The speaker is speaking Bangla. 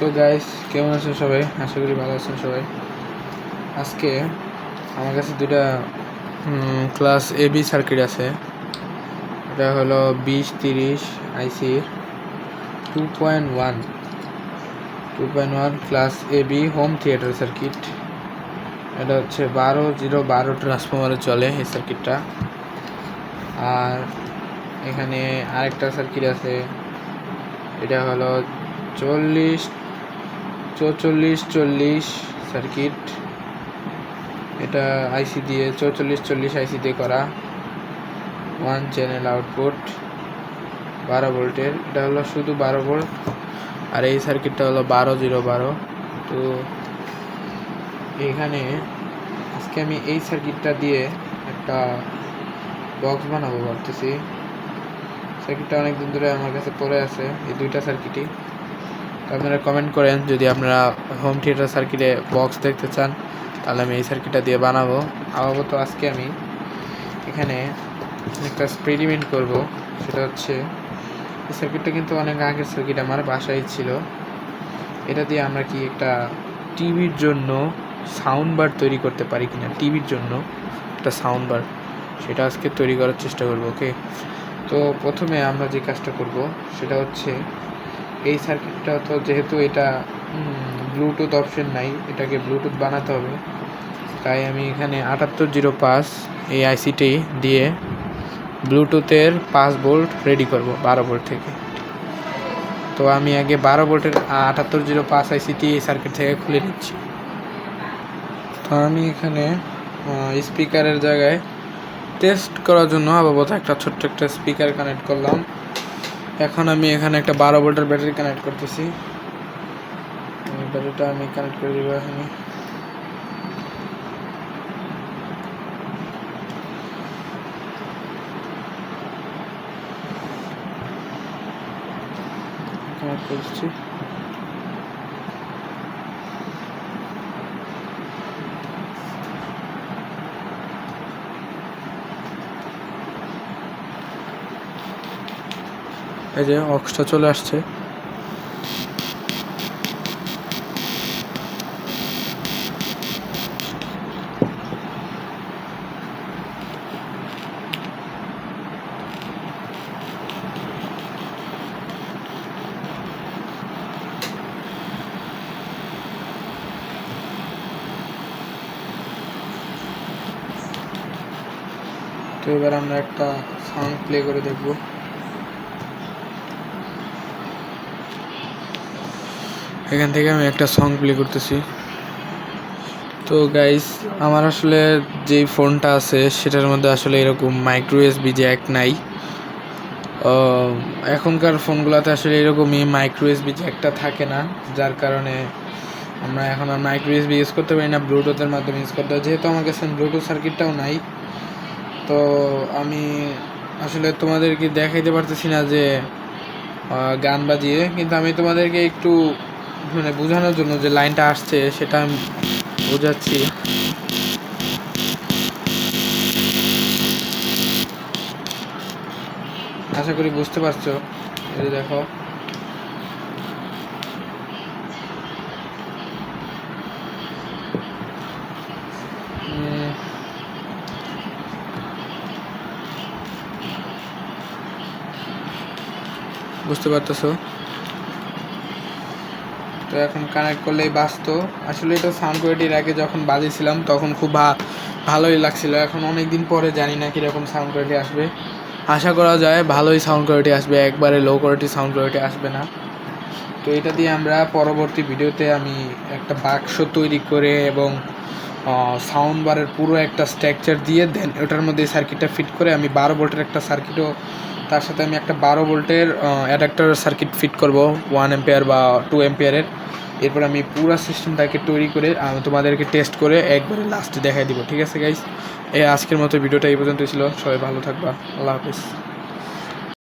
সো গাইস, কেমন আছেন সবাই? আশা করি ভালো আছেন সবাই। আজকে আমার কাছে দুটা ক্লাস এবি সার্কিট আছে। এটা হলো 20-30 IC 2.1 class AB home theatre circuit. এটা হচ্ছে 12-0-12 ট্রান্সফরমারে চলে এই সার্কিটটা। আর এখানে আরেকটা সার্কিট আছে, এটা হলো 44-40 সার্কিট। এটা আইসি দিয়ে 44-40 আইসি দিয়ে করা, 1 চ্যানেল আউটপুট 12 ভোল্টের। এটা হলো শুধু 12 ভোল্ট, আর এই সার্কিটটা হলো 12-0-12। তো এখানে আজকে আমি এই সার্কিটটা দিয়ে একটা বক্স বানাবো ভাবতেছি। সার্কিটটা অনেকদিন ধরে আমার কাছে পড়ে আছে, এই দুইটা সার্কিটই। আপনারা কমেন্ট করেন যদি আপনারা হোম থিয়েটার সার্কিটে বক্স দেখতে চান, তাহলে আমি এই সার্কিটটা দিয়ে বানাবো। আপাতত আজকে আমি এখানে একটা এক্সপেরিমেন্ট করব। সেটা হচ্ছে, এই সার্কিটটা কিন্তু অনেক আগের সার্কিট, আমার বাসায় ছিল। এটা দিয়ে আমরা কি একটা টিভির জন্য সাউন্ড বার তৈরি করতে পারি কিনা, টিভির জন্য একটা সাউন্ড বার, সেটা আজকে তৈরি করার চেষ্টা করব। ওকে, তো প্রথমে আমরা যে কাজটা করব সেটা হচ্ছে, এই সার্কিটটা তো যেহেতু এটা ব্লুটুথ অপশন নাই, এটাকে ব্লুটুথ বানাতে হবে। তাই আমি এখানে 7805 এই আইসিটি দিয়ে ব্লুটুথের 5 ভোল্ট রেডি করব 12 ভোল্ট থেকে। তো আমি আগে 12 ভোল্টের 7805 আইসিটি এই সার্কিট থেকে খুলে নিচ্ছি। তো আমি এখানে স্পিকারের জায়গায় টেস্ট করার জন্য আপাতত একটা ছোট্ট একটা স্পিকার কানেক্ট করলাম। এখন আমি এখানে একটা 12 ভোল্টের ব্যাটারি কানেক্ট করতেছি। ব্যাটারিটা আমি কানেক্ট করে দেবো এখানে। কানেক্ট করছি। এই যে অক্সটা চলে আসছে। তো এবার আমরা একটা সাউন্ড প্লে করে দেখব। এখান থেকে আমি একটা সং প্লে করতেছি। তো গাইস, আমার আসলে যেই ফোনটা আছে সেটার মধ্যে আসলে এরকম মাইক্রো এসবি জ্যাক নাই। এখনকার ফোনগুলোতে আসলে এরকমই মাইক্রো এসবি জ্যাকটা থাকে না, যার কারণে আমরা এখন আর মাইক্রো এসবি ইউজ করতে পারি না, ব্লুটুথের মাধ্যমে ইউজ করতে হয়। যেহেতু আমার কাছে ব্লুটুথ সার্কিটটাও নাই, তো আমি আসলে তোমাদেরকে দেখাইতে পারতেছি না যে গান বাজিয়ে, কিন্তু আমি তোমাদেরকে একটু মানে বোঝানোর জন্য যে লাইনটা আসছে সেটা আমি বোঝাচ্ছি। আশা করি বুঝতে পারছো। এই দেখো, বুঝতে পারতেছো? তো এখন কানেক্ট করলেই বাজতো। আসলে এটা সাউন্ড কোয়ালিটির আগে যখন বাজিয়েছিলাম তখন খুব ভালোই লাগছিল। এখন অনেক দিন পরে জানি না কীরকম সাউন্ড কোয়ালিটি আসবে। আশা করা যায় ভালোই সাউন্ড কোয়ালিটি আসবে, একবারে লো কোয়ালিটি সাউন্ড কোয়ালিটি আসবে না। তো এটা দিয়ে আমরা পরবর্তী ভিডিওতে আমি একটা বাক্স তৈরি করে এবং সাউন্ড বারের পুরো একটা স্ট্রাকচার দিয়ে দেন ওটার মধ্যে সার্কিটটা ফিট করে আমি 12 ভোল্টের একটা সার্কিটও, তার সাথে আমি একটা 12 ভোল্টের অ্যাডাপ্টার সার্কিট ফিট করব 1 অ্যাম্পিয়ার বা 2 অ্যাম্পিয়ারের। এরপর আমি পুরো সিস্টেমটাকে তৈরি করে তোমাদেরকে টেস্ট করে একবারে লাস্টে দেখাই দিব। ঠিক আছে গাইস, আজকের মতো ভিডিওটা এই পর্যন্ত ছিল। সবাই ভালো থাকবা। আল্লাহ হাফিজ।